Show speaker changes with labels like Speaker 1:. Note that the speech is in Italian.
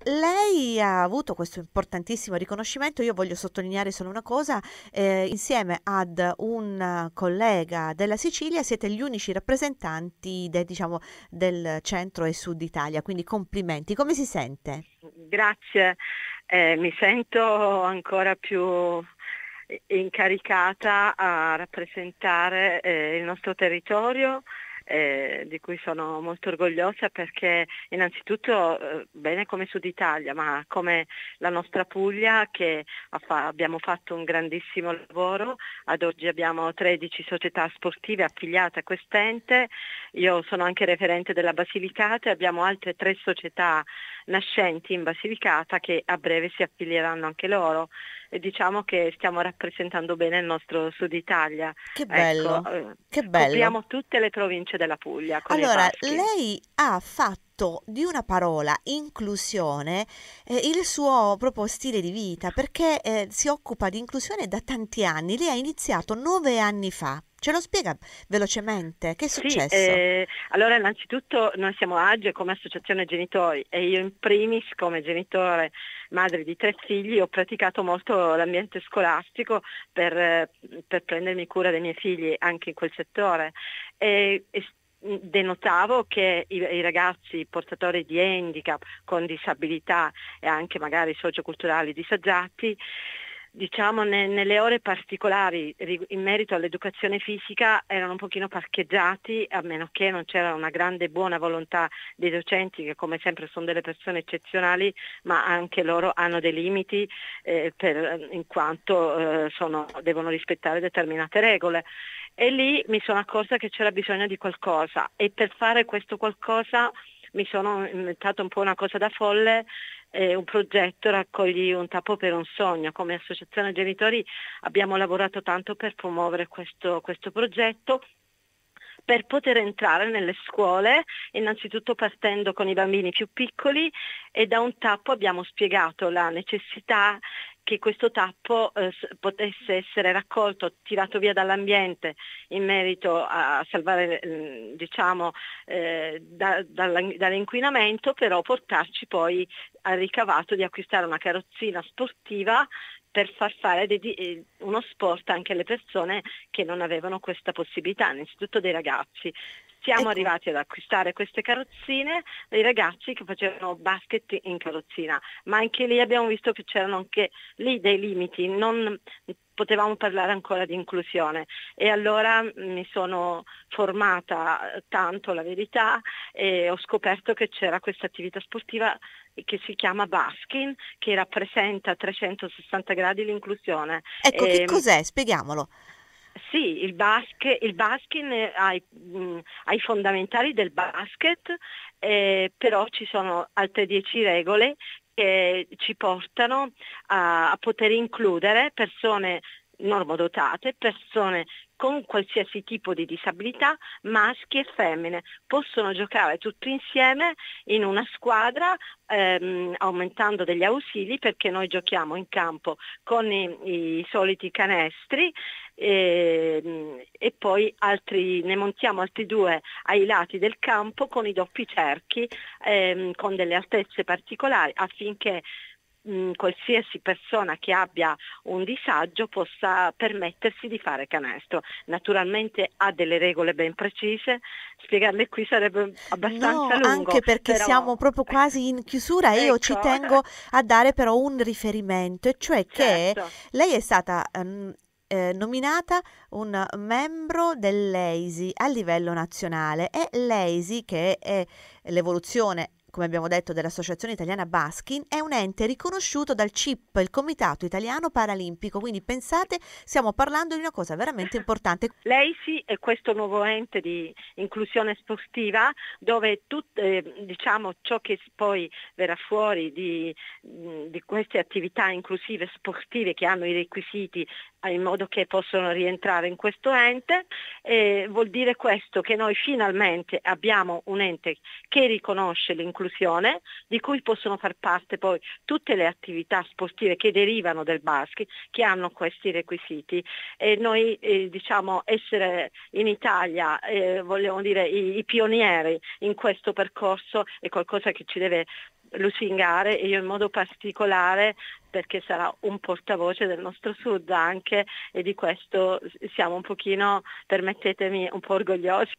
Speaker 1: Lei ha avuto questo importantissimo riconoscimento, io voglio sottolineare solo una cosa, insieme ad un collega della Sicilia siete gli unici rappresentanti diciamo, del centro e sud Italia, quindi complimenti. Come si sente?
Speaker 2: Grazie. Mi sento ancora più incaricata a rappresentare il nostro territorio, di cui sono molto orgogliosa perché innanzitutto bene come Sud Italia, ma come la nostra Puglia che abbiamo fatto un grandissimo lavoro. Ad oggi abbiamo 13 società sportive affiliate a quest'ente. Io sono anche referente della Basilicata e abbiamo altre 3 società nascenti in Basilicata che a breve si affilieranno anche loro, e diciamo che stiamo rappresentando bene il nostro Sud Italia.
Speaker 1: Che
Speaker 2: Ecco,
Speaker 1: bello, che bello.
Speaker 2: copriamo tutte le province della Puglia con il
Speaker 1: Allora,
Speaker 2: basket.
Speaker 1: lei ha fatto di una parola inclusione il suo proprio stile di vita perché si occupa di inclusione da tanti anni. Lei ha iniziato 9 anni fa. Ce lo spiega velocemente? Che è
Speaker 2: Sì,
Speaker 1: successo?
Speaker 2: allora innanzitutto noi siamo AGE come associazione genitori e io in primis come genitore, madre di 3 figli, ho praticato molto l'ambiente scolastico per prendermi cura dei miei figli anche in quel settore e denotavo che i ragazzi portatori di handicap con disabilità e anche magari socioculturali disagiati, diciamo nelle ore particolari in merito all'educazione fisica erano un pochino parcheggiati, a meno che non c'era una grande buona volontà dei docenti che come sempre sono delle persone eccezionali, ma anche loro hanno dei limiti in quanto devono rispettare determinate regole. E lì mi sono accorta che c'era bisogno di qualcosa e per fare questo qualcosa mi sono inventato un po' una cosa da folle, un progetto Raccogli un tappo per un sogno. Come associazione genitori abbiamo lavorato tanto per promuovere questo progetto, per poter entrare nelle scuole, innanzitutto partendo con i bambini più piccoli, e da un tappo abbiamo spiegato la necessità che questo tappo potesse essere raccolto, tirato via dall'ambiente in merito a salvare diciamo, dall'inquinamento, però portarci poi al ricavato di acquistare una carrozzina sportiva per far fare uno sport anche alle persone che non avevano questa possibilità, innanzitutto dei ragazzi. Siamo
Speaker 1: Ecco,
Speaker 2: arrivati ad acquistare queste carrozzine dei ragazzi che facevano basket in carrozzina, ma anche lì abbiamo visto che c'erano anche lì dei limiti, non potevamo parlare ancora di inclusione, e allora mi sono formata tanto, la verità, e ho scoperto che c'era questa attività sportiva che si chiama Baskin, che rappresenta a 360 gradi l'inclusione.
Speaker 1: ecco, che
Speaker 2: E,
Speaker 1: cos'è? Spieghiamolo.
Speaker 2: sì, il baskin ha i fondamentali del basket, però ci sono altre 10 regole che ci portano a poter includere persone normodotate, persone con qualsiasi tipo di disabilità, maschi e femmine. Possono giocare tutti insieme in una squadra, aumentando degli ausili, perché noi giochiamo in campo con i soliti canestri, e poi ne montiamo altri 2 ai lati del campo con i doppi cerchi, con delle altezze particolari, affinché qualsiasi persona che abbia un disagio possa permettersi di fare canestro. Naturalmente ha delle regole ben precise, spiegarle qui sarebbe abbastanza
Speaker 1: No,
Speaker 2: lungo,
Speaker 1: anche perché
Speaker 2: però
Speaker 1: siamo proprio quasi in chiusura e io ci
Speaker 2: ecco,
Speaker 1: tengo a dare però un riferimento, e cioè che
Speaker 2: certo.
Speaker 1: lei è stata nominata un membro dell'EISI a livello nazionale, e l'EISI, che è l'evoluzione, come abbiamo detto, dell'Associazione Italiana Baskin, è un ente riconosciuto dal CIP, il Comitato Italiano Paralimpico, quindi pensate, stiamo parlando di una cosa veramente importante.
Speaker 2: Lei sì è questo nuovo ente di inclusione sportiva dove diciamo, ciò che poi verrà fuori di queste attività inclusive sportive che hanno i requisiti in modo che possono rientrare in questo ente, vuol dire questo, che noi finalmente abbiamo un ente che riconosce l'inclusione, di cui possono far parte poi tutte le attività sportive che derivano del basket, che hanno questi requisiti. E noi diciamo essere in Italia, vogliamo dire i pionieri in questo percorso, è qualcosa che ci deve lusingare, e io in modo particolare, perché sarà un portavoce del nostro Sud anche, e di questo siamo un pochino, permettetemi, un po' orgogliosi.